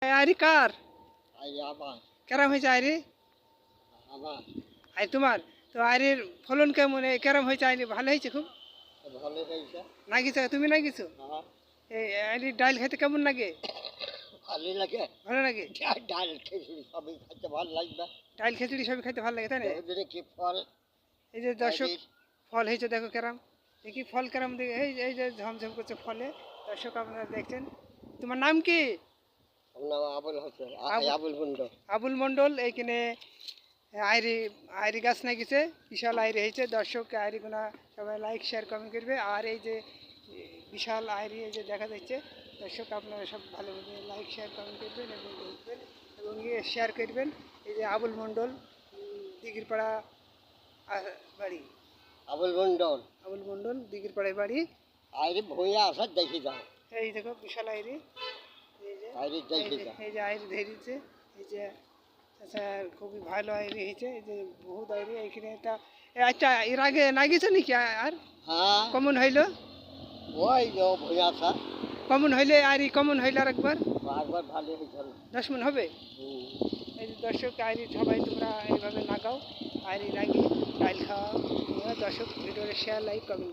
আইরি কার আমার কেরাম হয়েছে আইরি আমার আই তোমার তো আইরির ফলন কেমন কেরাম হয়েছে আইরি ভালো হয়েছে খুব ভালো হয়েছে। নাগিছো তুমি নাগিছো আমার এই আইরির ডাল খেতে কেমন লাগে ভালোই লাগে। ভালো লাগে ডাল খিচুড়ি সবই খাইতে ভালো লাগবে। ডাল খিচুড়ি সবই খাইতে ভালো লাগে তাই না যদি কি ফল এই যে দর্শক আইরির। ফল হয়েছে দেখো কেরাম দেখি ফল কেরাম দেখে এই যে ঝমঝম করছে ফলে দর্শক আপনারা দেখছেন তোমার নাম কি আমার নাম আবুল হোসেন আবুল- আবুল মন্ডল। আবুল মন্ডল এইখানে আইরি আইরি গাছ নাগিছে বিশাল আইরি হয়েছে দর্শক আইরিগুনা সবাই লাইক শেয়ার কমেন্ট করবে আর এই যে বিশাল আইরি এই যে দেখা যাচ্ছে দর্শক আপনারা সব ভালোভাবে লাইক শেয়ার কমেন্ট করবেন এবং দেখবেন এবং শেয়ার করবেন এই যে আবুল মন্ডল দিঘিরপাড়া বাড়ি আবুল মন্ডল আবুল মন্ডল দিঘিরপাড়ায় বাড়ি আইরি ভূঁইয়া আসার দেখি যাও। এই দেখো বিশাল আইরি এই যে আইরি দেখি যাও। এই যে আইরি ধরেছে এই যে আচ্ছা খুবই ভালো আইরি হয়েছে এই যে বহুত আইরি এইখানে একটা আচ্ছা এর আগে নাগিছে নাকি আর হ্যাঁ কমন হইলো ওই যে ভূঁইয়া আসা কমন হইলে আইরি কমন হইলে আর একবার একবার ভালো হয়েছিল। 10 মণ হবে এই যে দর্শক আইরি সবাই তোমরা এইভাবে লাগাও আইরি লাগিয়ে ডাইল খাওয়া দর্শক ভিডিওটা শেয়ার লাইক কমেন্ট